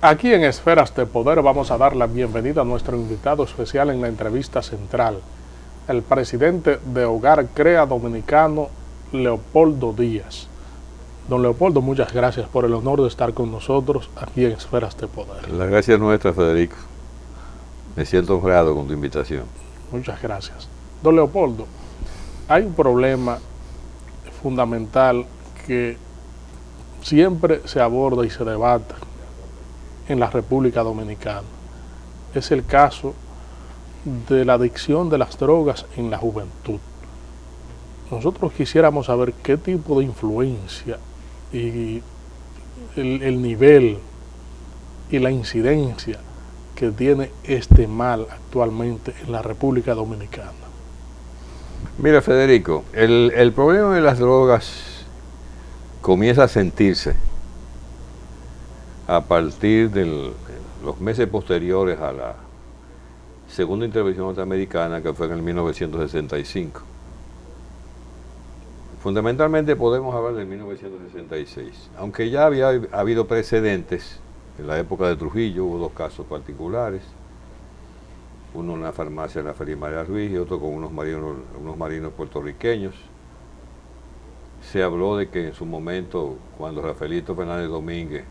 Aquí en Esferas de Poder vamos a dar la bienvenida a nuestro invitado especial en la entrevista central, el presidente de Hogar Crea Dominicano, Leopoldo Díaz. Don Leopoldo, muchas gracias por el honor de estar con nosotros aquí en Esferas de Poder. La gracia es nuestra, Federico. Me siento honrado con tu invitación. Muchas gracias. Don Leopoldo, hay un problema fundamental que siempre se aborda y se debate en la República Dominicana. Es el caso de la adicción de las drogas en la juventud. Nosotros quisiéramos saber qué tipo de influencia y el nivel y la incidencia que tiene este mal actualmente en la República Dominicana. Mira, Federico, el problema de las drogas comienza a sentirse a partir de los meses posteriores a la segunda intervención norteamericana, que fue en el 1965. Fundamentalmente podemos hablar del 1966, aunque ya había habido precedentes. En la época de Trujillo hubo dos casos particulares, uno en una farmacia en la Feria María Ruiz y otro con unos marinos puertorriqueños. Se habló de que en su momento, cuando Rafaelito Fernández Domínguez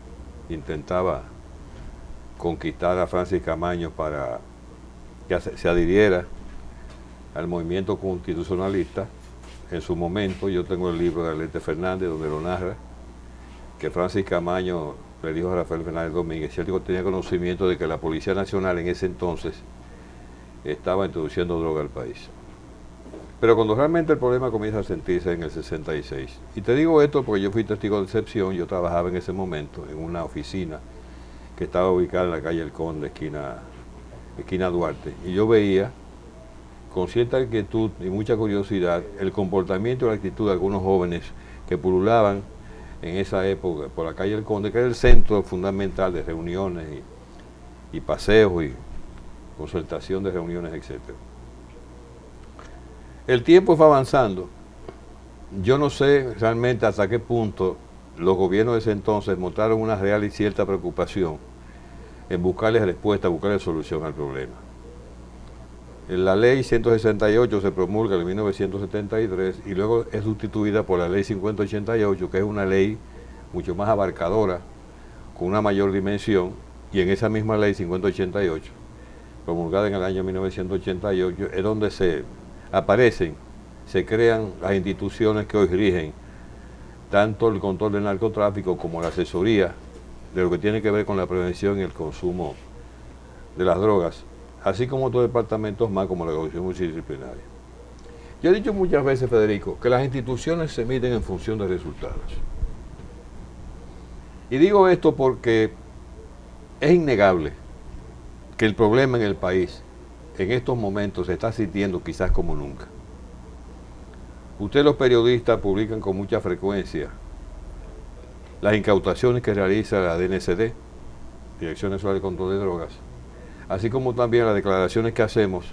intentaba conquistar a Francis Camaño para que se adhiriera al movimiento constitucionalista, en su momento, yo tengo el libro de Arlete Fernández donde lo narra, que Francis Camaño le dijo a Rafael Fernández Domínguez, si él tenía conocimiento de que la Policía Nacional en ese entonces estaba introduciendo droga al país. Pero cuando realmente el problema comienza a sentirse en el 66, y te digo esto porque yo fui testigo de excepción, yo trabajaba en ese momento en una oficina que estaba ubicada en la calle El Conde, esquina Duarte, y yo veía con cierta inquietud y mucha curiosidad el comportamiento y la actitud de algunos jóvenes que pululaban en esa época por la calle El Conde, que era el centro fundamental de reuniones y paseos y concertación de reuniones, etc. El tiempo fue avanzando. Yo no sé realmente hasta qué punto los gobiernos de ese entonces mostraron una real y cierta preocupación en buscarle respuesta, buscarle solución al problema. La ley 168 se promulga en 1973 y luego es sustituida por la ley 5088, que es una ley mucho más abarcadora, con una mayor dimensión, y en esa misma ley 5088, promulgada en el año 1988, es donde se crean las instituciones que hoy rigen tanto el control del narcotráfico como la asesoría de lo que tiene que ver con la prevención y el consumo de las drogas, así como otros departamentos más como la Comisión Multidisciplinaria. Yo he dicho muchas veces, Federico, que las instituciones se miden en función de resultados. Y digo esto porque es innegable que el problema en el país en estos momentos se está sintiendo quizás como nunca. Ustedes los periodistas publican con mucha frecuencia las incautaciones que realiza la DNCD, Dirección Nacional de Control de Drogas, así como también las declaraciones que hacemos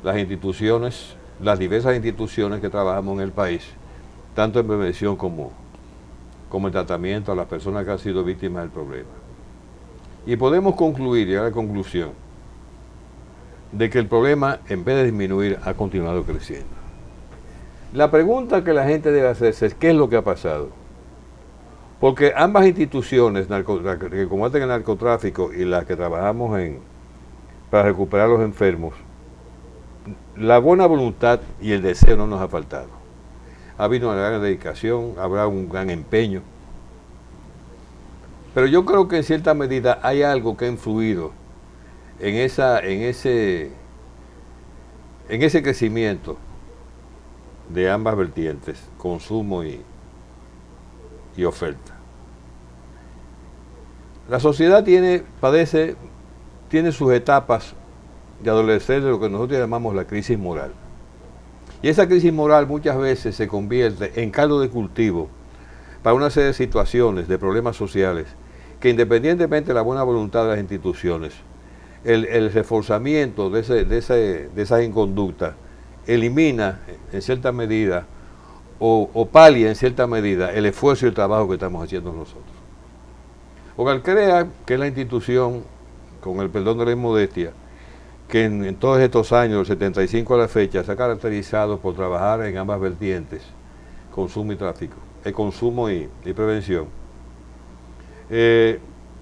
las instituciones, las diversas instituciones que trabajamos en el país, tanto en prevención como en tratamiento a las personas que han sido víctimas del problema. Y podemos concluir, llegar a la conclusión, de que el problema, en vez de disminuir, ha continuado creciendo. La pregunta que la gente debe hacerse es, ¿qué es lo que ha pasado? Porque ambas instituciones que combaten el narcotráfico y las que trabajamos para recuperar a los enfermos, la buena voluntad y el deseo no nos ha faltado. Ha habido una gran dedicación, habrá un gran empeño. Pero yo creo que en cierta medida hay algo que ha influido en ese crecimiento de ambas vertientes, consumo y oferta. La sociedad tiene sus etapas de adolecer de lo que nosotros llamamos la crisis moral. Y esa crisis moral muchas veces se convierte en caldo de cultivo para una serie de situaciones, de problemas sociales, que independientemente de la buena voluntad de las instituciones, el reforzamiento de esa inconducta elimina en cierta medida o palia en cierta medida el esfuerzo y el trabajo que estamos haciendo nosotros. Hogarcrea, que es la institución, con el perdón de la inmodestia, que en todos estos años, del 75 a la fecha, se ha caracterizado por trabajar en ambas vertientes, consumo y tráfico, consumo y prevención. En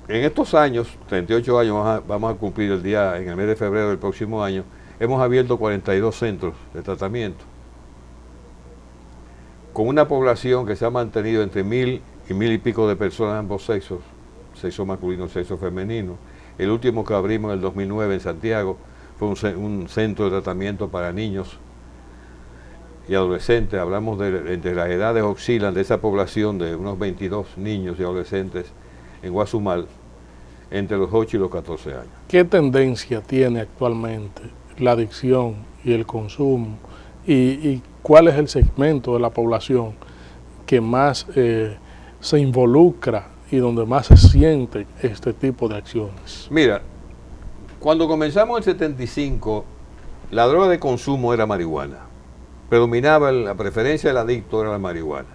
estos años, 38 años, vamos a cumplir en el mes de febrero del próximo año, hemos abierto 42 centros de tratamiento, con una población que se ha mantenido entre 1.000 y 1.000 y pico de personas de ambos sexos, sexo masculino, sexo femenino. El último que abrimos en el 2009 en Santiago fue un centro de tratamiento para niños y adolescentes. Hablamos entre las edades oscilan de esa población de unos 22 niños y adolescentes en Guazumal, entre los 8 y los 14 años. ¿Qué tendencia tiene actualmente la adicción y el consumo? ¿Y cuál es el segmento de la población que más se involucra y donde más se siente este tipo de acciones? Mira, cuando comenzamos en el 75, la droga de consumo era marihuana. Predominaba la preferencia del adicto era la marihuana.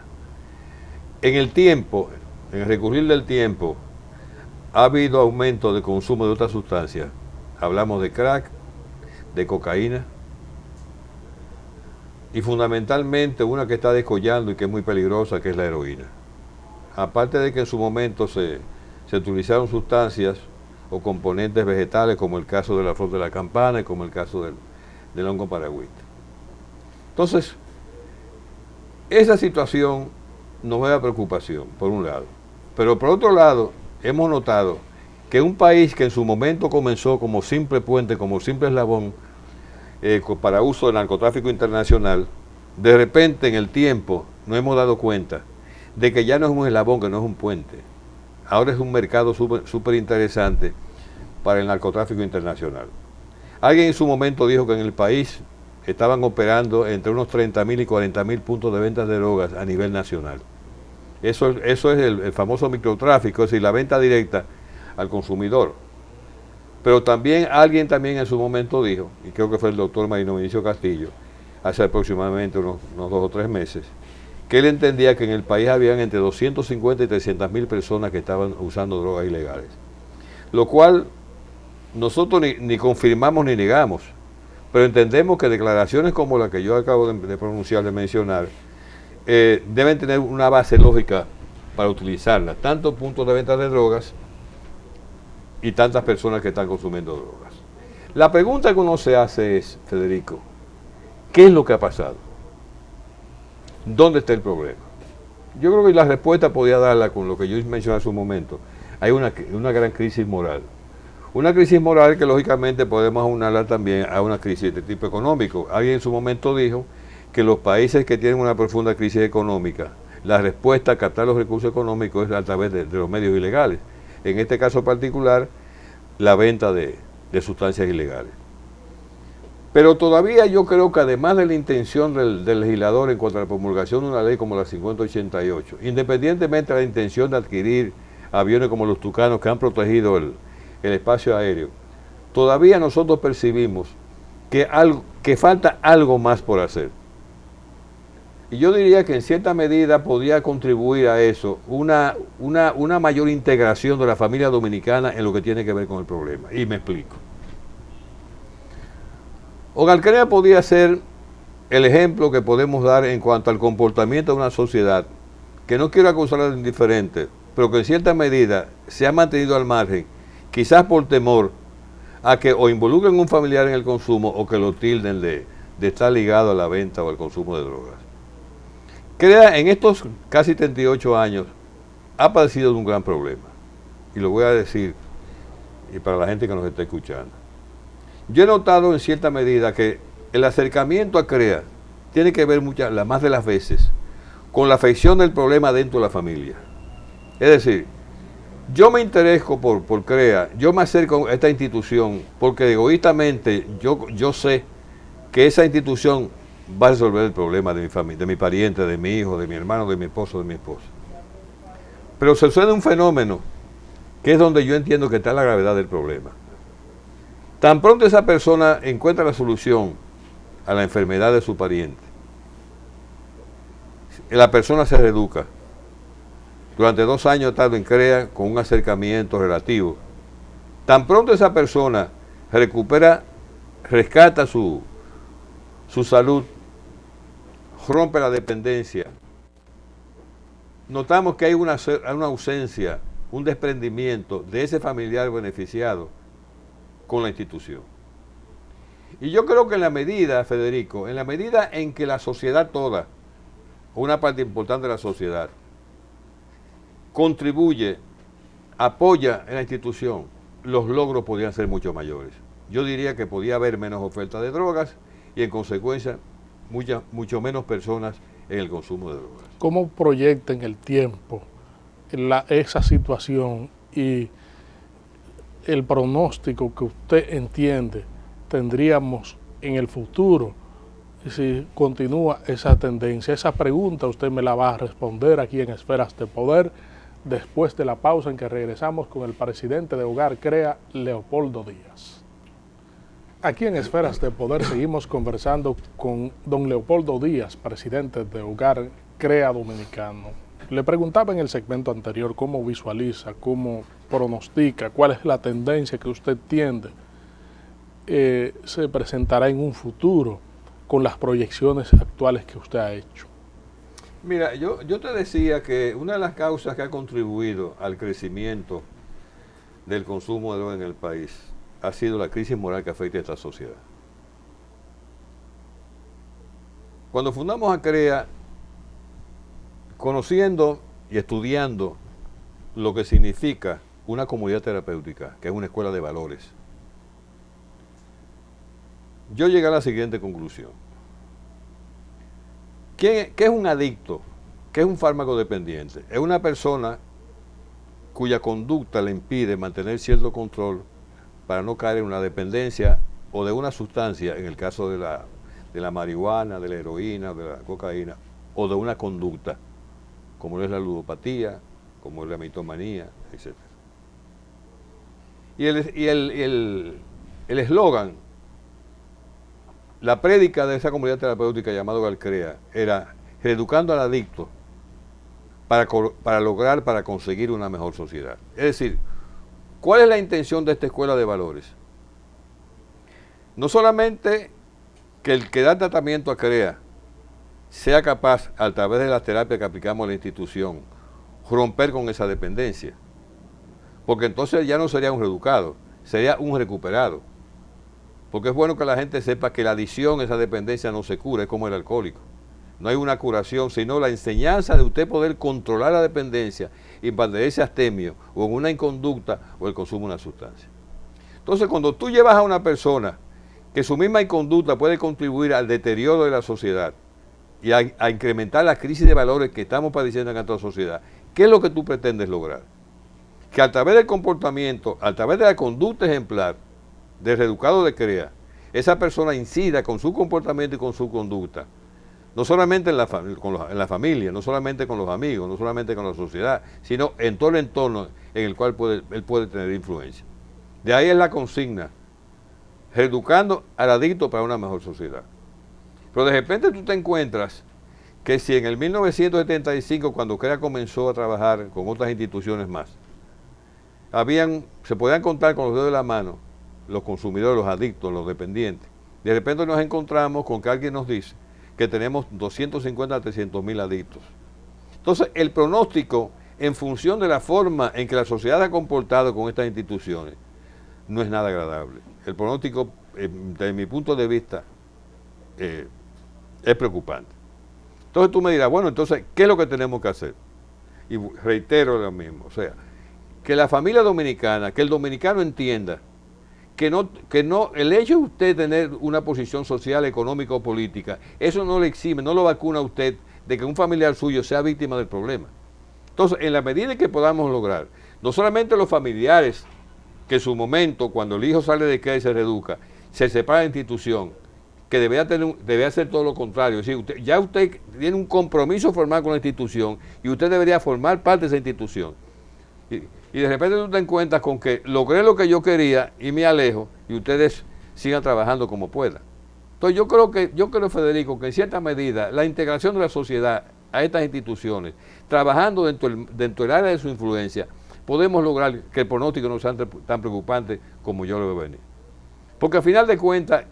En el tiempo, en el recurrir del tiempo, ha habido aumento de consumo de otras sustancias. Hablamos de crack, de cocaína y fundamentalmente una que está descollando y que es muy peligrosa, que es la heroína. Aparte de que en su momento se utilizaron sustancias o componentes vegetales, como el caso de la flor de la campana y como el caso del hongo paragüita. Entonces, esa situación nos da preocupación, por un lado. Pero por otro lado, hemos notado que un país que en su momento comenzó como simple puente, como simple eslabón, para uso del narcotráfico internacional, de repente en el tiempo nos hemos dado cuenta de que ya no es un eslabón, que no es un puente. Ahora es un mercado súper interesante para el narcotráfico internacional. Alguien en su momento dijo que en el país estaban operando entre unos 30.000 y 40.000 puntos de venta de drogas a nivel nacional. Eso es el famoso microtráfico, es decir, la venta directa al consumidor. Pero también alguien en su momento dijo, y creo que fue el doctor Marino Vinicio Castillo, hace aproximadamente unos 2 o 3 meses, que él entendía que en el país habían entre 250 y 300.000 personas que estaban usando drogas ilegales. Lo cual nosotros ni confirmamos ni negamos, pero entendemos que declaraciones como la que yo acabo de pronunciar, de mencionar, deben tener una base lógica para utilizarla, tanto puntos de venta de drogas y tantas personas que están consumiendo drogas. La pregunta que uno se hace es, Federico, ¿qué es lo que ha pasado? ¿Dónde está el problema? Yo creo que la respuesta podía darla con lo que yo mencioné hace un momento. Hay una gran crisis moral. Una crisis moral que lógicamente podemos aunarla también a una crisis de tipo económico. Alguien en su momento dijo que los países que tienen una profunda crisis económica, la respuesta a captar los recursos económicos es a través de los medios ilegales. En este caso particular, la venta de sustancias ilegales. Pero todavía yo creo que además de la intención del legislador en cuanto a la promulgación de una ley como la 5088, independientemente de la intención de adquirir aviones como los Tucanos que han protegido el espacio aéreo, todavía nosotros percibimos que falta algo más por hacer. Y yo diría que en cierta medida podría contribuir a eso una mayor integración de la familia dominicana en lo que tiene que ver con el problema. Y me explico. Hogarcrea podría ser el ejemplo que podemos dar en cuanto al comportamiento de una sociedad que no quiero acusarla de indiferente, pero que en cierta medida se ha mantenido al margen, quizás por temor a que o involucren a un familiar en el consumo o que lo tilden de estar ligado a la venta o al consumo de drogas. Crea en estos casi 38 años ha padecido de un gran problema, y lo voy a decir y para la gente que nos está escuchando. Yo he notado en cierta medida que el acercamiento a CREA tiene que ver más de las veces con la afección del problema dentro de la familia. Es decir, yo me intereso por CREA, yo me acerco a esta institución porque egoístamente yo sé que esa institución va a resolver el problema de mi familia, de mi pariente, de mi hijo, de mi hermano, de mi esposo, de mi esposa. Pero sucede un fenómeno que es donde yo entiendo que está la gravedad del problema. Tan pronto esa persona encuentra la solución a la enfermedad de su pariente, la persona se reeduca Durante 2 años he estado en CREA con un acercamiento relativo. Tan pronto esa persona rescata su salud, rompe la dependencia, notamos que hay una ausencia, un desprendimiento de ese familiar beneficiado con la institución. Y yo creo que en la medida, Federico, en la medida en que la sociedad toda, una parte importante de la sociedad, contribuye, apoya en la institución, los logros podrían ser mucho mayores. Yo diría que podía haber menos oferta de drogas y en consecuencia mucho menos personas en el consumo de drogas. ¿Cómo proyecta en el tiempo esa situación y el pronóstico que usted entiende tendríamos en el futuro si continúa esa tendencia? Esa pregunta usted me la va a responder aquí en Esferas de Poder después de la pausa en que regresamos con el presidente de Hogar CREA, Leopoldo Díaz. Aquí en Esferas de Poder seguimos conversando con don Leopoldo Díaz, presidente de Hogar CREA Dominicano. Le preguntaba en el segmento anterior cómo visualiza, cómo pronostica, cuál es la tendencia que usted tiende se presentará en un futuro con las proyecciones actuales que usted ha hecho. Mira, yo te decía que una de las causas que ha contribuido al crecimiento del consumo de droga en el país ha sido la crisis moral que afecta a esta sociedad. Cuando fundamos a CREA, conociendo y estudiando lo que significa una comunidad terapéutica, que es una escuela de valores, yo llegué a la siguiente conclusión. ¿Qué es un adicto? ¿Qué es un fármaco dependiente? Es una persona cuya conducta le impide mantener cierto control para no caer en una dependencia o de una sustancia, en el caso de la marihuana, de la heroína, de la cocaína, o de una conducta, como es la ludopatía, como es la mitomanía, etc. Y el eslogan, la prédica de esa comunidad terapéutica llamada Hogar CREA era reeducando al adicto para conseguir una mejor sociedad. Es decir, ¿cuál es la intención de esta escuela de valores? No solamente que el que da tratamiento a CREA sea capaz, a través de las terapias que aplicamos en la institución, romper con esa dependencia, porque entonces ya no sería un reeducado, sería un recuperado. Porque es bueno que la gente sepa que la adicción, esa dependencia no se cura, es como el alcohólico. No hay una curación, sino la enseñanza de usted poder controlar la dependencia y mantenerse astemio o en una inconducta o el consumo de una sustancia. Entonces, cuando tú llevas a una persona que su misma inconducta puede contribuir al deterioro de la sociedad y a incrementar la crisis de valores que estamos padeciendo en nuestra sociedad, ¿qué es lo que tú pretendes lograr? Que a través del comportamiento, a través de la conducta ejemplar, de reeducado de CREA, esa persona incida con su comportamiento y con su conducta, no solamente en la familia, no solamente con los amigos, no solamente con la sociedad, sino en todo el entorno en el cual él puede tener influencia. De ahí es la consigna, reeducando al adicto para una mejor sociedad. Pero de repente tú te encuentras que si en el 1975, cuando CREA comenzó a trabajar con otras instituciones más, se podían contar con los dedos de la mano los consumidores, los adictos, los dependientes. De repente nos encontramos con que alguien nos dice que tenemos 250 a 300 mil adictos. Entonces, el pronóstico, en función de la forma en que la sociedad se ha comportado con estas instituciones, no es nada agradable. El pronóstico, desde mi punto de vista, es preocupante. Entonces tú me dirás, bueno, entonces, ¿qué es lo que tenemos que hacer? Y reitero lo mismo, o sea, que la familia dominicana, que el dominicano entienda que no, el hecho de usted tener una posición social, económica o política, eso no le exime, no lo vacuna a usted de que un familiar suyo sea víctima del problema. Entonces, en la medida que podamos lograr, no solamente los familiares, que en su momento, cuando el hijo sale de CREA y se reeduca, se separa de la institución, que debería hacer todo lo contrario. Es decir, ya usted tiene un compromiso formal con la institución y usted debería formar parte de esa institución. Y de repente tú te encuentras con que logré lo que yo quería y me alejo y ustedes sigan trabajando como puedan. Entonces yo creo, Federico, que en cierta medida la integración de la sociedad a estas instituciones, trabajando dentro del área de su influencia, podemos lograr que el pronóstico no sea tan preocupante como yo lo veo venir. Porque al final de cuentas,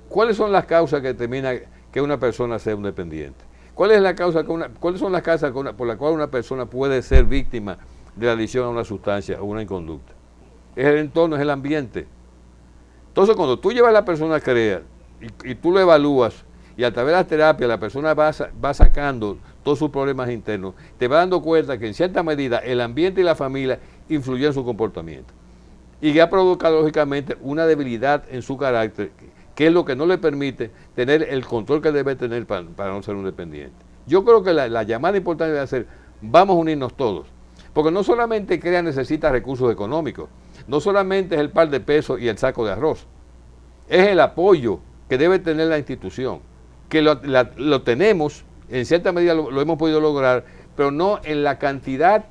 ¿cuáles son las causas que determinan que una persona sea un dependiente? ¿Cuáles son las causas por las cuales una persona puede ser víctima de la adicción a una sustancia o una inconducta? Es el entorno, es el ambiente. Entonces, cuando tú llevas a la persona a creer y tú lo evalúas, y a través de la terapia la persona va sacando todos sus problemas internos, te va dando cuenta que en cierta medida el ambiente y la familia influyen en su comportamiento. Y que ha provocado lógicamente una debilidad en su carácter, que es lo que no le permite tener el control que debe tener para no ser un dependiente. Yo creo que la llamada importante debe ser, vamos a unirnos todos, porque no solamente CREA necesita recursos económicos, no solamente es el par de pesos y el saco de arroz, es el apoyo que debe tener la institución, que lo tenemos, en cierta medida lo hemos podido lograr, pero no en la cantidad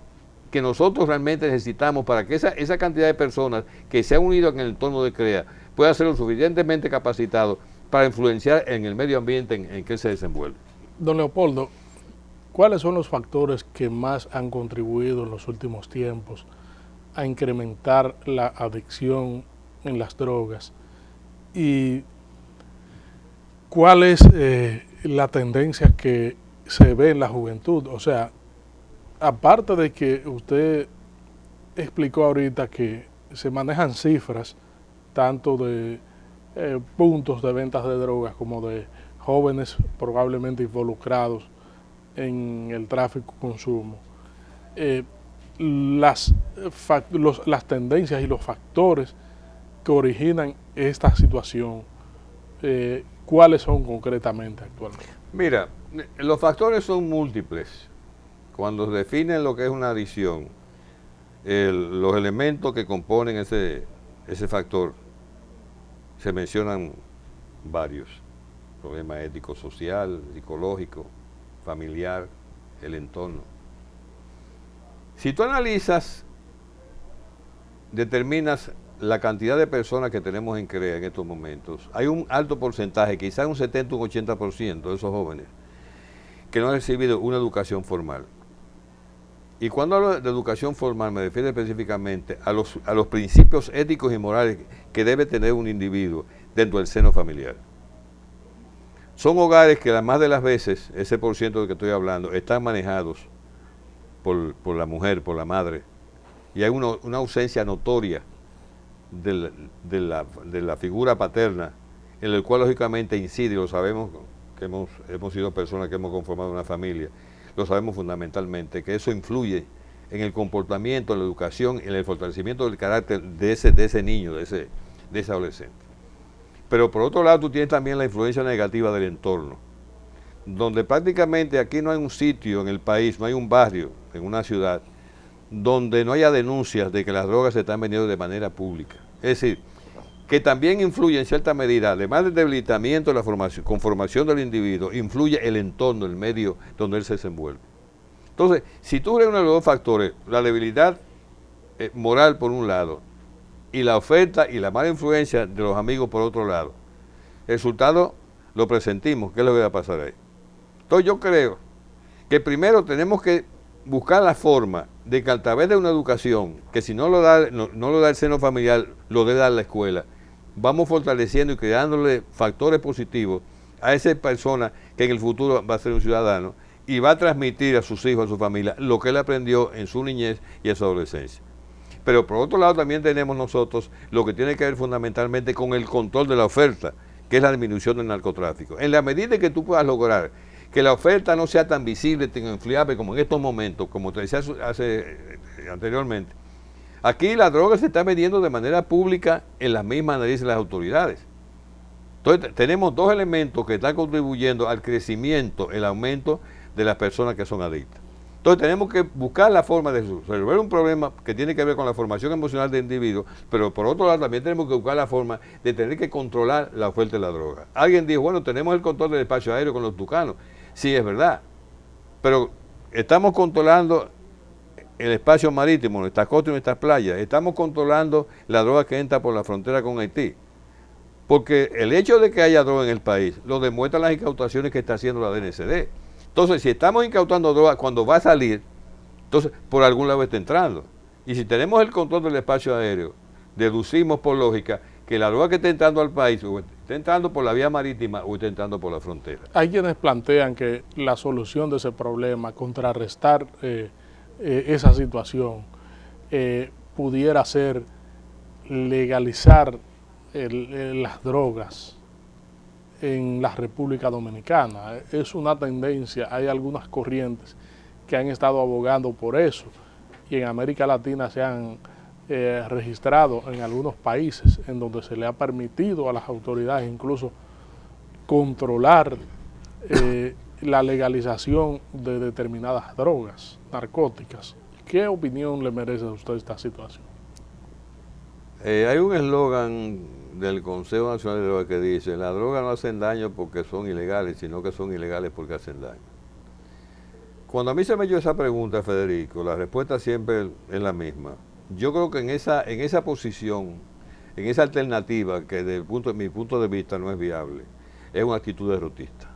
que nosotros realmente necesitamos para que esa cantidad de personas que se han unido en el entorno de CREA pueda ser lo suficientemente capacitado para influenciar en el medio ambiente en que él se desenvuelve. Don Leopoldo, ¿cuáles son los factores que más han contribuido en los últimos tiempos a incrementar la adicción en las drogas? ¿Y cuál es la tendencia que se ve en la juventud? O sea, aparte de que usted explicó ahorita que se manejan cifras tanto de puntos de ventas de drogas como de jóvenes probablemente involucrados en el tráfico y consumo, las tendencias y los factores que originan esta situación, ¿cuáles son concretamente actualmente? Mira, los factores son múltiples. Cuando se definen lo que es una adicción, los elementos que componen ese factor, se mencionan varios. Problema ético, social, psicológico, familiar, el entorno. Si tú analizas, determinas la cantidad de personas que tenemos en CREA en estos momentos, hay un alto porcentaje, quizás un 70 o un 80% de esos jóvenes, que no han recibido una educación formal. Y cuando hablo de educación formal me refiero específicamente a los principios éticos y morales que debe tener un individuo dentro del seno familiar. Son hogares que la más de las veces, ese por ciento del que estoy hablando, están manejados por la mujer, por la madre, y hay una ausencia notoria de la figura paterna, en el cual lógicamente incide, y lo sabemos que hemos sido personas que hemos conformado una familia, lo sabemos fundamentalmente, que eso influye en el comportamiento, en la educación, en el fortalecimiento del carácter de ese niño, de ese adolescente. Pero por otro lado tú tienes también la influencia negativa del entorno, donde prácticamente aquí no hay un sitio en el país, no hay un barrio en una ciudad, donde no haya denuncias de que las drogas se están vendiendo de manera pública. Es decir, que también influye en cierta medida, además del debilitamiento de la conformación del individuo, influye el entorno, el medio donde él se desenvuelve. Entonces, si tú reúnes los dos factores, la debilidad moral por un lado, y la oferta y la mala influencia de los amigos por otro lado, el resultado lo presentimos, ¿qué es lo que va a pasar ahí? Entonces yo creo que primero tenemos que buscar la forma de que a través de una educación, que si no lo da el seno familiar, lo debe dar la escuela, vamos fortaleciendo y creándole factores positivos a esa persona que en el futuro va a ser un ciudadano y va a transmitir a sus hijos, a su familia, lo que él aprendió en su niñez y en su adolescencia. Pero por otro lado también tenemos nosotros lo que tiene que ver fundamentalmente con el control de la oferta, que es la disminución del narcotráfico. En la medida que tú puedas lograr que la oferta no sea tan visible, tan influable como en estos momentos, como te decía anteriormente, aquí la droga se está vendiendo de manera pública en las mismas narices de las autoridades. Entonces tenemos dos elementos que están contribuyendo al crecimiento, el aumento de las personas que son adictas. Entonces tenemos que buscar la forma de resolver un problema que tiene que ver con la formación emocional del individuo, pero por otro lado también tenemos que buscar la forma de tener que controlar la oferta de la droga. Alguien dijo, bueno, tenemos el control del espacio aéreo con los tucanos. Sí, es verdad, pero estamos controlando el espacio marítimo, nuestras costas y nuestras playas, estamos controlando la droga que entra por la frontera con Haití. Porque el hecho de que haya droga en el país lo demuestran las incautaciones que está haciendo la DNCD. Entonces, si estamos incautando droga, cuando va a salir, entonces por algún lado está entrando. Y si tenemos el control del espacio aéreo, deducimos por lógica que la droga que está entrando al país, o está entrando por la vía marítima o está entrando por la frontera. Hay quienes plantean que la solución de ese problema, contrarrestar esa situación, pudiera ser legalizar las drogas en la República Dominicana. Es una tendencia, hay algunas corrientes que han estado abogando por eso, y en América Latina se han registrado en algunos países en donde se le ha permitido a las autoridades incluso controlar la legalización de determinadas drogas narcóticas. ¿Qué opinión le merece a usted esta situación? Hay un eslogan del Consejo Nacional de Drogas que dice: las drogas no hacen daño porque son ilegales, sino que son ilegales porque hacen daño. Cuando a mí se me dio esa pregunta, Federico, la respuesta siempre es la misma. Yo creo que en esa posición, en esa alternativa, que desde mi punto de vista no es viable, es una actitud derrotista.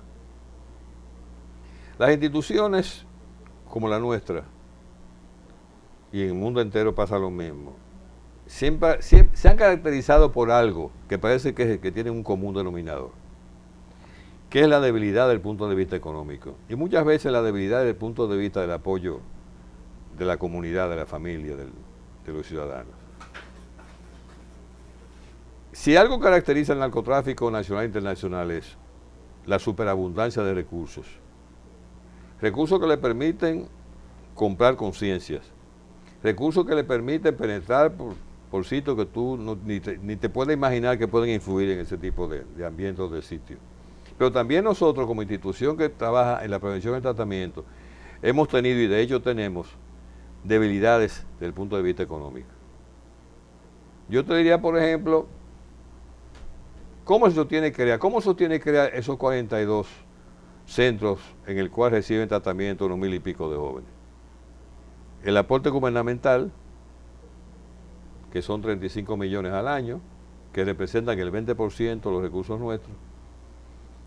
Las instituciones como la nuestra, y en el mundo entero pasa lo mismo, siempre se han caracterizado por algo que parece que tiene un común denominador, que es la debilidad del punto de vista económico. Y muchas veces la debilidad desde el punto de vista del apoyo de la comunidad, de la familia, de los ciudadanos. Si algo caracteriza el narcotráfico nacional e internacional es la superabundancia de recursos. Recursos que le permiten comprar conciencias. Recursos que le permiten penetrar por sitios que tú ni te puedes imaginar que pueden influir en ese tipo de ambientes de sitios. Pero también nosotros, como institución que trabaja en la prevención y el tratamiento, hemos tenido, y de hecho tenemos, debilidades desde el punto de vista económico. Yo te diría, por ejemplo, ¿cómo se sostiene crear esos 42 centros en el cual reciben tratamiento unos 1000 y pico de jóvenes? El aporte gubernamental, que son 35 millones al año, que representan el 20% de los recursos nuestros,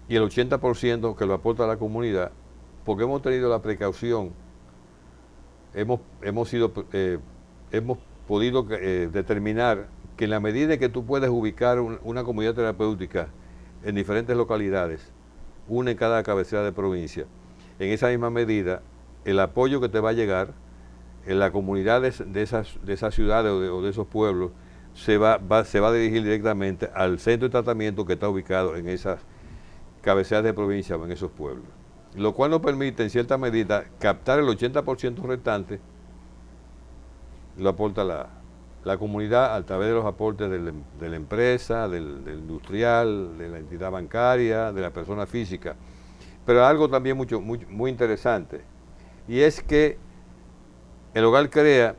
y el 80% que lo aporta la comunidad, porque hemos tenido la precaución, hemos podido determinar que en la medida en que tú puedes ubicar una comunidad terapéutica en diferentes localidades, una en cada cabecera de provincia, en esa misma medida, el apoyo que te va a llegar en la comunidad de esas ciudades o de esos pueblos se va a dirigir directamente al centro de tratamiento que está ubicado en esas cabeceras de provincia o en esos pueblos. Lo cual nos permite, en cierta medida, captar el 80% restante, lo aporta la comunidad a través de los aportes de la empresa, del industrial, de la entidad bancaria, de la persona física. Pero algo también muy interesante, y es que el Hogar CREA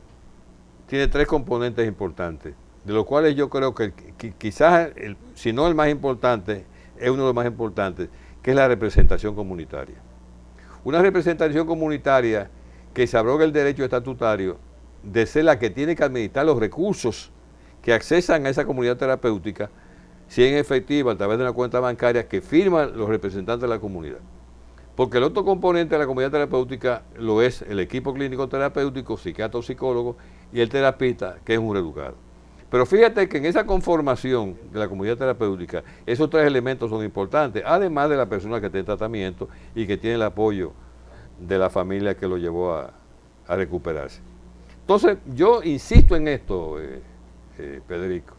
tiene 3 componentes importantes, de los cuales yo creo que quizás, si no el más importante, es uno de los más importantes, que es la representación comunitaria. Una representación comunitaria que se abroga el derecho estatutario de ser la que tiene que administrar los recursos que accesan a esa comunidad terapéutica, si es efectiva a través de una cuenta bancaria que firman los representantes de la comunidad. Porque el otro componente de la comunidad terapéutica lo es el equipo clínico terapéutico, psiquiatra o psicólogo, y el terapista, que es un reeducado. Pero fíjate que en esa conformación de la comunidad terapéutica, esos 3 elementos son importantes, además de la persona que está en tratamiento y que tiene el apoyo de la familia que lo llevó a recuperarse. Entonces, yo insisto en esto, Federico.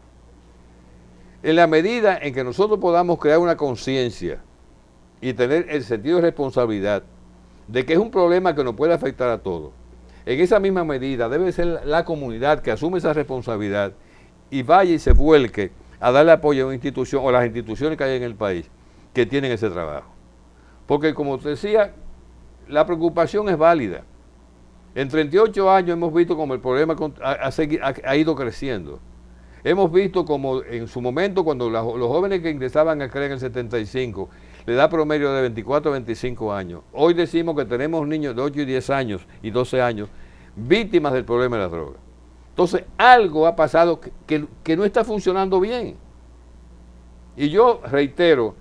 En la medida en que nosotros podamos crear una conciencia y tener el sentido de responsabilidad de que es un problema que nos puede afectar a todos, en esa misma medida debe ser la comunidad que asume esa responsabilidad y vaya y se vuelque a darle apoyo a una institución o a las instituciones que hay en el país que tienen ese trabajo. Porque, como te decía, la preocupación es válida. En 38 años hemos visto como el problema ha ido creciendo. Hemos visto como en su momento, cuando los jóvenes que ingresaban a CREA en el 75, le da promedio de 24 a 25 años. Hoy decimos que tenemos niños de 8 y 10 años y 12 años víctimas del problema de las drogas. Entonces, algo ha pasado que no está funcionando bien. Y yo reitero,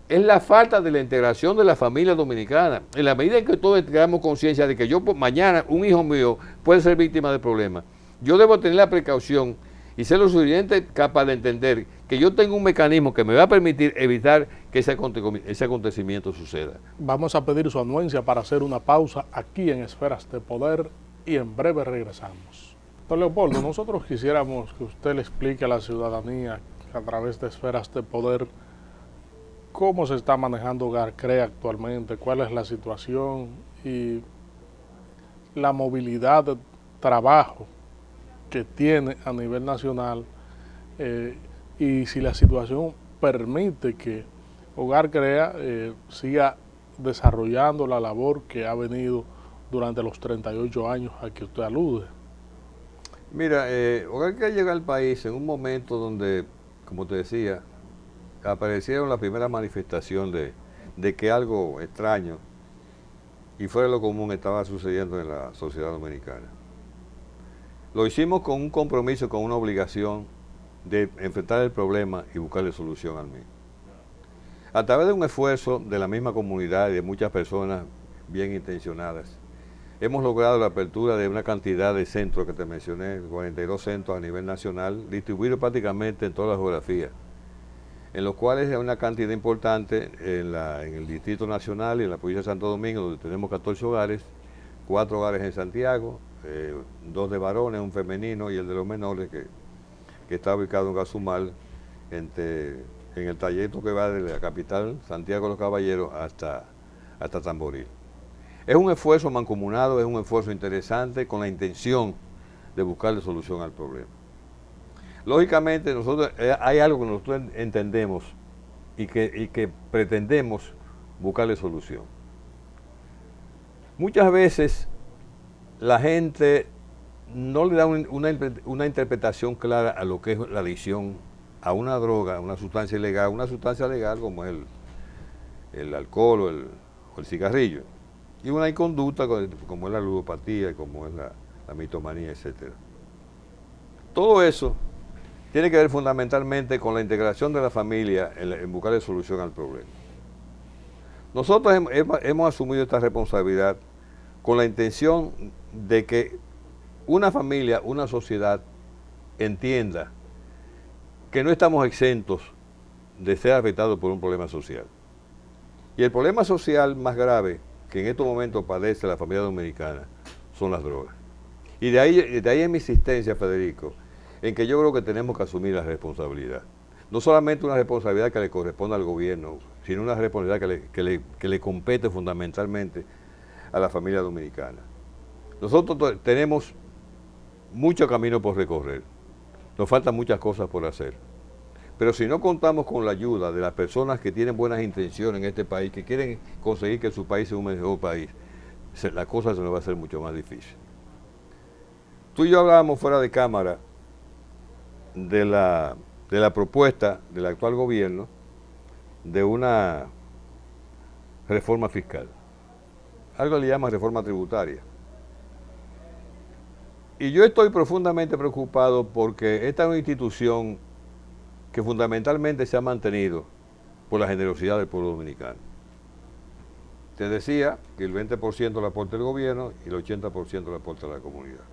es la falta de la integración de la familia dominicana. En la medida en que todos tengamos conciencia de que yo mañana, un hijo mío puede ser víctima de problemas, yo debo tener la precaución y ser lo suficiente capaz de entender que yo tengo un mecanismo que me va a permitir evitar que ese acontecimiento suceda. Vamos a pedir su anuencia para hacer una pausa aquí en Esferas de Poder y en breve regresamos. Don Leopoldo, nosotros quisiéramos que usted le explique a la ciudadanía a través de Esferas de Poder cómo se está manejando Hogar Crea actualmente, cuál es la situación y la movilidad de trabajo que tiene a nivel nacional y si la situación permite que Hogar Crea siga desarrollando la labor que ha venido durante los 38 años a que usted alude. Mira, Hogar Crea llega al país en un momento donde, como te decía, aparecieron la primera manifestación de que algo extraño y fuera de lo común estaba sucediendo en la sociedad dominicana. Lo hicimos con un compromiso, con una obligación de enfrentar el problema y buscarle solución al mismo. A través de un esfuerzo de la misma comunidad y de muchas personas bien intencionadas, hemos logrado la apertura de una cantidad de centros que te mencioné, 42 centros a nivel nacional, distribuidos prácticamente en toda la geografía, en los cuales hay una cantidad importante en el Distrito Nacional y en la provincia de Santo Domingo, donde tenemos 14 hogares, 4 hogares en Santiago, 2 de varones, un femenino y el de los menores que está ubicado en Gazumal, en el trayecto que va de la capital, Santiago de los Caballeros, hasta Tamboril. Es un esfuerzo mancomunado, es un esfuerzo interesante con la intención de buscarle solución al problema. Lógicamente, hay algo que nosotros entendemos y que pretendemos buscarle solución. Muchas veces la gente no le da una interpretación clara a lo que es la adicción a una droga, a una sustancia ilegal, como es el alcohol o el cigarrillo, y una conducta como es la ludopatía, como es la mitomanía, etc. Todo eso tiene que ver fundamentalmente con la integración de la familia en buscarle solución al problema. Nosotros hemos asumido esta responsabilidad con la intención de que una familia, una sociedad entienda que no estamos exentos de ser afectados por un problema social. Y el problema social más grave que en estos momentos padece la familia dominicana son las drogas. Y de ahí es mi insistencia, Federico, en que yo creo que tenemos que asumir la responsabilidad. No solamente una responsabilidad que le corresponde al gobierno, sino una responsabilidad que le compete fundamentalmente a la familia dominicana. Nosotros tenemos mucho camino por recorrer, nos faltan muchas cosas por hacer, pero si no contamos con la ayuda de las personas que tienen buenas intenciones en este país, que quieren conseguir que su país sea un mejor país, la cosa se nos va a hacer mucho más difícil. Tú y yo hablábamos fuera de cámara de la propuesta del actual gobierno de una reforma fiscal. Algo le llama reforma tributaria. Y yo estoy profundamente preocupado porque esta es una institución que fundamentalmente se ha mantenido por la generosidad del pueblo dominicano. Te decía que el 20% lo aporta el gobierno y el 80% lo aporta la comunidad.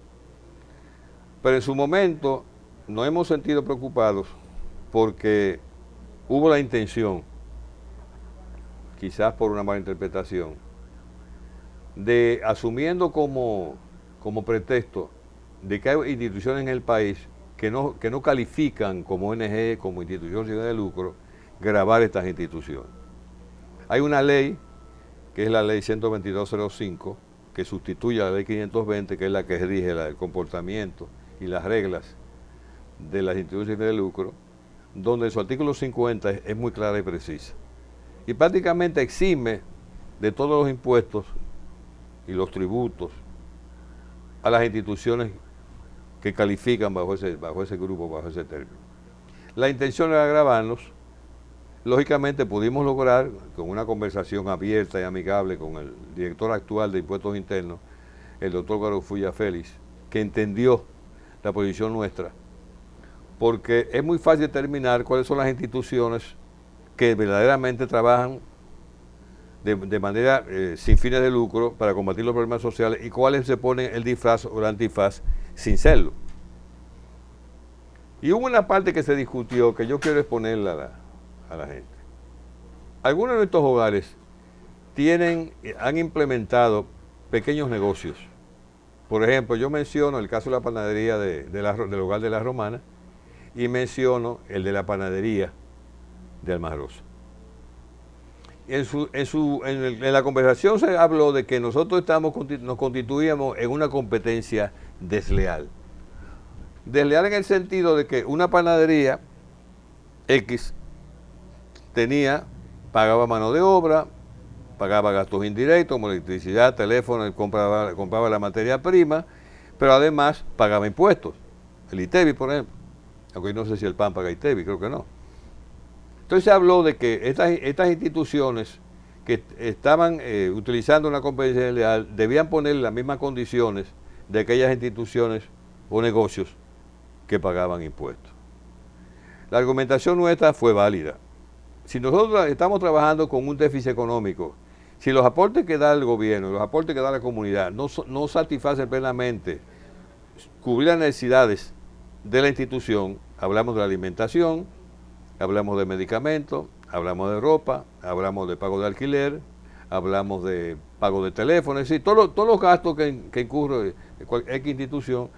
Pero en su momento nos hemos sentido preocupados porque hubo la intención, quizás por una mala interpretación, de asumiendo como pretexto de que hay instituciones en el país que no califican como ONG, como institución sin de lucro, gravar estas instituciones. Hay una ley, que es la ley 122.05, que sustituye a la ley 520, que es la que rige el comportamiento y las reglas de las instituciones sin de lucro, donde su artículo 50 es muy clara y precisa. Y prácticamente exime de todos los impuestos y los tributos a las instituciones que califican bajo ese grupo, bajo ese término. La intención era grabarnos. Lógicamente pudimos lograr, con una conversación abierta y amigable con el director actual de Impuestos Internos, el doctor Garofulla Félix, que entendió la posición nuestra, porque es muy fácil determinar cuáles son las instituciones que verdaderamente trabajan de manera sin fines de lucro para combatir los problemas sociales y cuáles se ponen el disfraz o el antifaz sin serlo. Y hubo una parte que se discutió que yo quiero exponerla a la gente. Algunos de estos hogares han implementado pequeños negocios. Por ejemplo, yo menciono el caso de la panadería del hogar de la Romana y menciono el de la panadería de Almagrosa. En la conversación se habló de que nosotros nos constituíamos en una competencia desleal. Desleal en el sentido de que una panadería X pagaba mano de obra, pagaba gastos indirectos como electricidad, teléfono, compraba la materia prima, pero además pagaba impuestos. El ITEBI, por ejemplo. Aunque no sé si el PAN paga ITEBI, creo que no. Entonces se habló de que estas instituciones que estaban utilizando una competencia desleal debían poner las mismas condiciones de aquellas instituciones o negocios que pagaban impuestos. La argumentación nuestra fue válida. Si nosotros estamos trabajando con un déficit económico, si los aportes que da el gobierno, los aportes que da la comunidad no satisfacen plenamente cubrir las necesidades de la institución, hablamos de la alimentación, hablamos de medicamentos, hablamos de ropa, hablamos de pago de alquiler, hablamos de pago de teléfono, es decir, todos los gastos que incurre cualquier institución.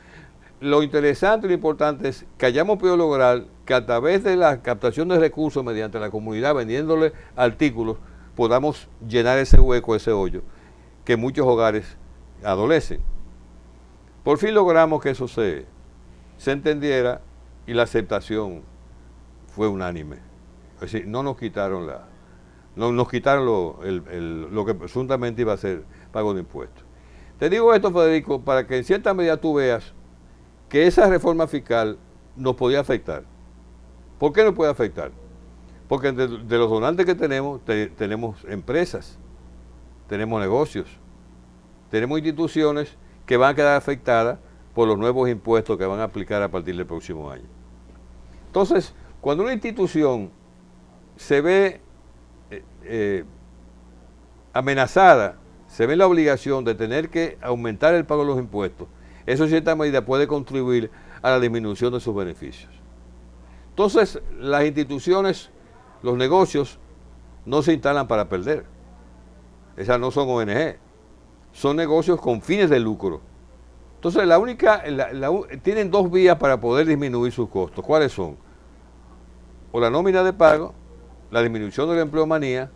Lo interesante y lo importante es que hayamos podido lograr que a través de la captación de recursos mediante la comunidad, vendiéndole artículos, podamos llenar ese hueco, ese hoyo, que muchos hogares adolecen. Por fin logramos que eso se entendiera y la aceptación fue unánime. Es decir, no nos quitaron lo que presuntamente iba a ser pago de impuestos. Te digo esto, Federico, para que en cierta medida tú veas que esa reforma fiscal nos podía afectar. ¿Por qué nos puede afectar? Porque de los donantes que tenemos empresas, tenemos negocios, tenemos instituciones que van a quedar afectadas por los nuevos impuestos que van a aplicar a partir del próximo año. Entonces, cuando una institución se ve amenazada, se ve en la obligación de tener que aumentar el pago de los impuestos, eso en cierta medida puede contribuir a la disminución de sus beneficios. Entonces, las instituciones, los negocios, no se instalan para perder. Esas no son ONG, son negocios con fines de lucro. Entonces, tienen dos vías para poder disminuir sus costos. ¿Cuáles son? O la nómina de pago, la disminución de la empleomanía,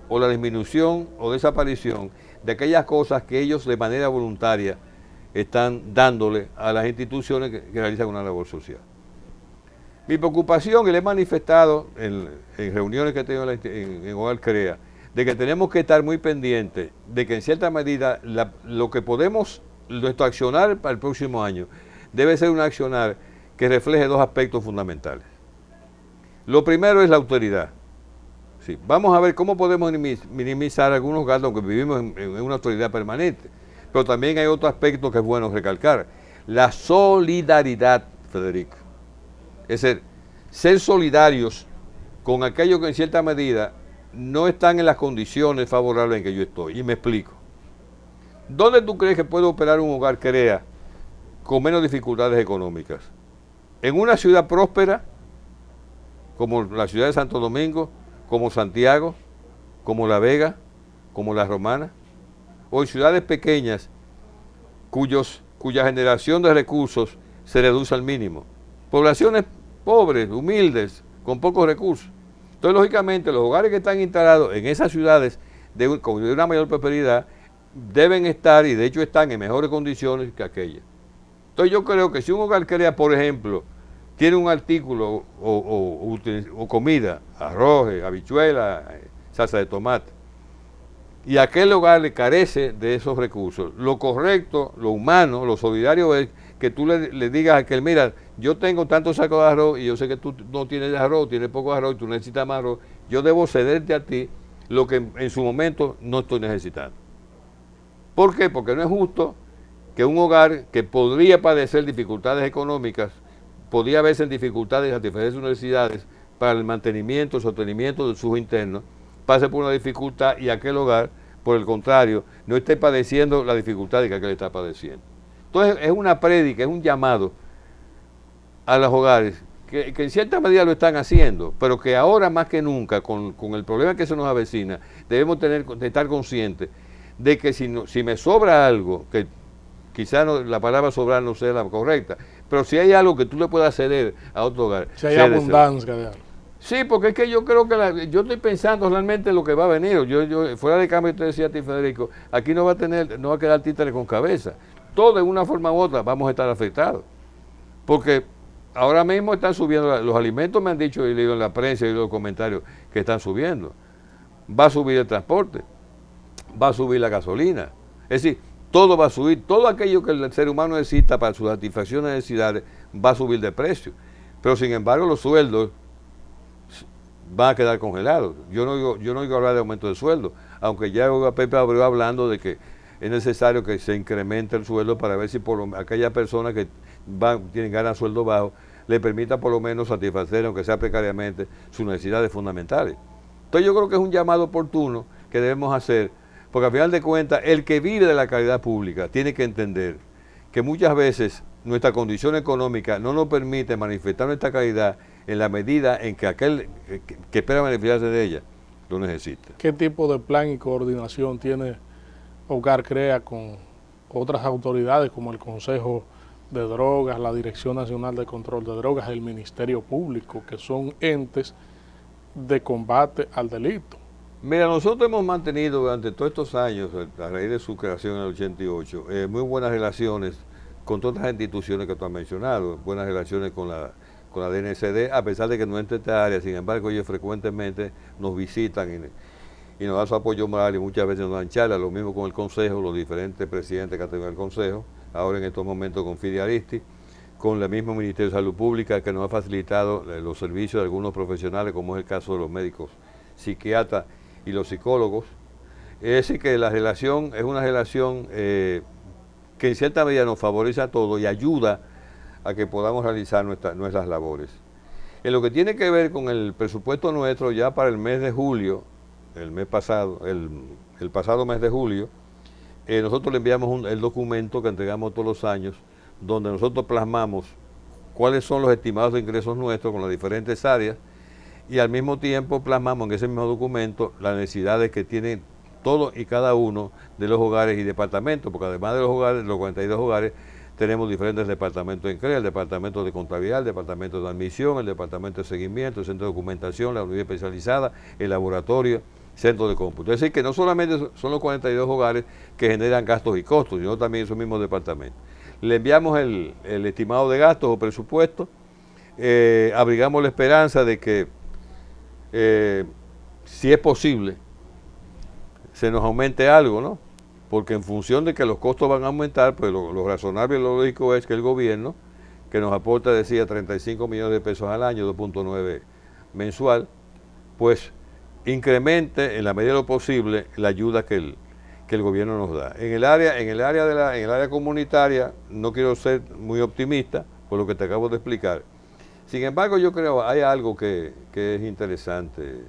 o la disminución o desaparición de aquellas cosas que ellos de manera voluntaria están dándole a las instituciones que realizan una labor social. Mi preocupación, y le he manifestado en reuniones que he tenido en Hogar Crea, de que tenemos que estar muy pendientes de que en cierta medida nuestro accionar para el próximo año debe ser un accionar que refleje dos aspectos fundamentales. Lo primero es la autoridad. Sí, vamos a ver cómo podemos minimizar algunos gastos, aunque vivimos en una autoridad permanente. Pero también hay otro aspecto que es bueno recalcar, la solidaridad, Federico. Es decir, ser solidarios con aquellos que en cierta medida no están en las condiciones favorables en que yo estoy. Y me explico. ¿Dónde tú crees que puede operar un Hogar Crea con menos dificultades económicas? ¿En una ciudad próspera, como la ciudad de Santo Domingo, como Santiago, como La Vega, como La Romana? ¿O en ciudades pequeñas cuya generación de recursos se reduce al mínimo? Poblaciones pobres, humildes, con pocos recursos. Entonces, lógicamente, los hogares que están instalados en esas ciudades de una mayor prosperidad deben estar, y de hecho están en mejores condiciones que aquellas. Entonces, yo creo que si un Hogar Crea, por ejemplo, tiene un artículo o comida, arroz, habichuela, salsa de tomate, y aquel hogar le carece de esos recursos, lo correcto, lo humano, lo solidario es que tú le digas a aquel, mira, yo tengo tantos sacos de arroz y yo sé que tú no tienes arroz, tienes poco arroz y tú necesitas más arroz, yo debo cederte a ti lo que en su momento no estoy necesitando. ¿Por qué? Porque no es justo que un hogar que podría padecer dificultades económicas, podría verse en dificultades de satisfacer sus necesidades, para el mantenimiento, el sostenimiento de sus internos, pase por una dificultad y aquel hogar, por el contrario, no esté padeciendo la dificultad de que aquel está padeciendo. Entonces es una prédica, es un llamado a los hogares que en cierta medida lo están haciendo, pero que ahora más que nunca, con el problema que se nos avecina, debemos de estar conscientes de que si me sobra algo, que quizás la palabra sobrar no sea la correcta, pero si hay algo que tú le puedas ceder a otro hogar. Si hay abundancia de algo. Sí, porque es que yo creo que yo estoy pensando realmente en lo que va a venir. Yo fuera de cambio, te decía a ti, Federico, aquí no va a quedar títere con cabeza. Todos de una forma u otra vamos a estar afectados. Porque ahora mismo están subiendo los alimentos, me han dicho, y leído en la prensa y en los comentarios que están subiendo. Va a subir el transporte, va a subir la gasolina. Es decir, todo va a subir, todo aquello que el ser humano necesita para su satisfacción de necesidades va a subir de precio. Pero sin embargo los sueldos van a quedar congelados. Yo no digo hablar de aumento de sueldo, aunque ya oigo a Pepe Abreu hablando de que es necesario que se incremente el sueldo para ver si aquellas personas que tienen ganas de sueldo bajo le permita por lo menos satisfacer, aunque sea precariamente, sus necesidades fundamentales. Entonces yo creo que es un llamado oportuno que debemos hacer, porque al final de cuentas el que vive de la caridad pública tiene que entender que muchas veces nuestra condición económica no nos permite manifestar nuestra caridad en la medida en que aquel que espera beneficiarse de ella lo necesita. ¿Qué tipo de plan y coordinación tiene Hogar Crea con otras autoridades como el Consejo de Drogas, la Dirección Nacional de Control de Drogas, el Ministerio Público, que son entes de combate al delito? Mira, nosotros hemos mantenido durante todos estos años, a raíz de su creación en el 88, muy buenas relaciones con todas las instituciones que tú has mencionado, buenas relaciones con la DNCD, a pesar de que no entre esta área. Sin embargo, ellos frecuentemente nos visitan y nos dan su apoyo moral y muchas veces nos dan charlas, lo mismo con el Consejo, los diferentes presidentes que han tenido el Consejo, ahora en estos momentos con Fidi Aristi, con el mismo Ministerio de Salud Pública que nos ha facilitado los servicios de algunos profesionales, como es el caso de los médicos psiquiatras y los psicólogos. Es decir, que la relación es una relación que en cierta medida nos favorece a todos y ayuda a que podamos realizar nuestras labores. En lo que tiene que ver con el presupuesto nuestro, ya para el mes de julio, el pasado mes de julio, nosotros le enviamos el documento que entregamos todos los años, donde nosotros plasmamos cuáles son los estimados de ingresos nuestros con las diferentes áreas, y al mismo tiempo plasmamos en ese mismo documento las necesidades que tienen todos y cada uno de los hogares y departamentos, porque además de los hogares, los 42 hogares, tenemos diferentes departamentos en CREA, el departamento de contabilidad, el departamento de admisión, el departamento de seguimiento, el centro de documentación, la unidad especializada, el laboratorio, centro de cómputo. Es decir, que no solamente son los 42 hogares que generan gastos y costos, sino también esos mismos departamentos. Le enviamos el estimado de gastos o presupuesto, abrigamos la esperanza de que, si es posible, se nos aumente algo, ¿no? Porque en función de que los costos van a aumentar, pues lo razonable y lo lógico es que el gobierno, que nos aporta, decía, 35 millones de pesos al año, 2.9 mensual, pues incremente en la medida de lo posible la ayuda que el gobierno nos da. En el área comunitaria no quiero ser muy optimista por lo que te acabo de explicar. Sin embargo, yo creo hay algo que es interesante,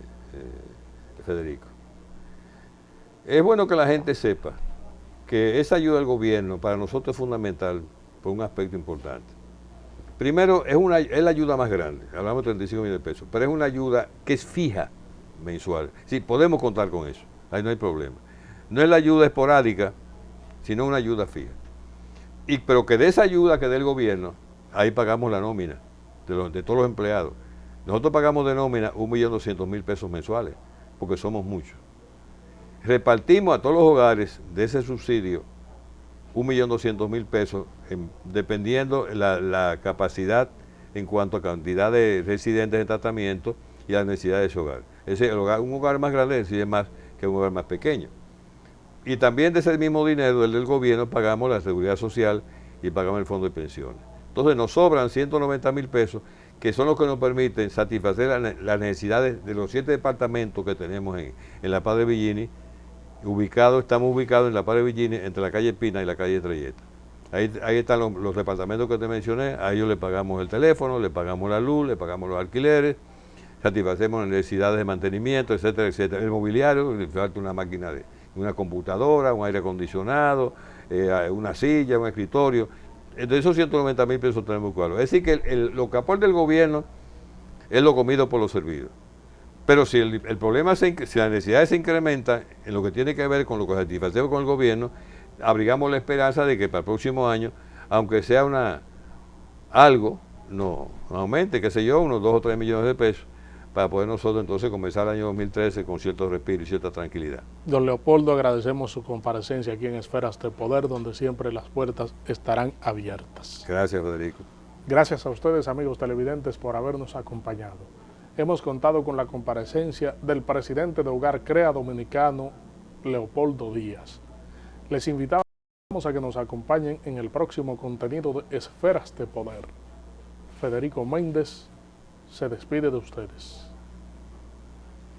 Federico. Es bueno que la gente sepa que esa ayuda del gobierno para nosotros es fundamental por un aspecto importante. Primero, es la ayuda más grande, hablamos de 35 millones de pesos, pero es una ayuda que es fija mensual. Sí, podemos contar con eso, ahí no hay problema. No es la ayuda esporádica, sino una ayuda fija. Pero que de esa ayuda que dé el gobierno, ahí pagamos la nómina de todos los empleados. Nosotros pagamos de nómina 1.200.000 pesos mensuales, porque somos muchos. Repartimos a todos los hogares de ese subsidio 1.200.000 pesos, dependiendo la capacidad en cuanto a cantidad de residentes en tratamiento y la necesidad de ese hogar. Un hogar más grande reside más que un hogar más pequeño. Y también de ese mismo dinero, el del gobierno, pagamos la seguridad social y pagamos el fondo de pensiones. Entonces nos sobran 190.000 pesos, que son los que nos permiten satisfacer las necesidades de los 7 departamentos que tenemos en La Paz de Villini. Estamos ubicados en La Paz de Villini, entre la calle Pina y la calle Trelleta. Ahí están los departamentos que te mencioné, a ellos le pagamos el teléfono, le pagamos la luz, le pagamos los alquileres, satisfacemos las necesidades de mantenimiento, etcétera, etcétera. El mobiliario, le falta una máquina una computadora, un aire acondicionado, una silla, un escritorio. Entonces esos 190.000 pesos tenemos que buscarlo. Es decir, que lo que aporta el gobierno es lo comido por lo servido. Pero si el problema, si las necesidades se incrementan en lo que tiene que ver con lo que satisfacemos con el gobierno, abrigamos la esperanza de que para el próximo año, aunque sea algo, no aumente, qué sé yo, unos 2 o 3 millones de pesos, para poder nosotros entonces comenzar el año 2013 con cierto respiro y cierta tranquilidad. Don Leopoldo, agradecemos su comparecencia aquí en Esferas de Poder, donde siempre las puertas estarán abiertas. Gracias, Federico. Gracias a ustedes, amigos televidentes, por habernos acompañado. Hemos contado con la comparecencia del presidente de Hogar Crea dominicano, Leopoldo Díaz. Les invitamos a que nos acompañen en el próximo contenido de Esferas de Poder. Federico Méndez se despide de ustedes.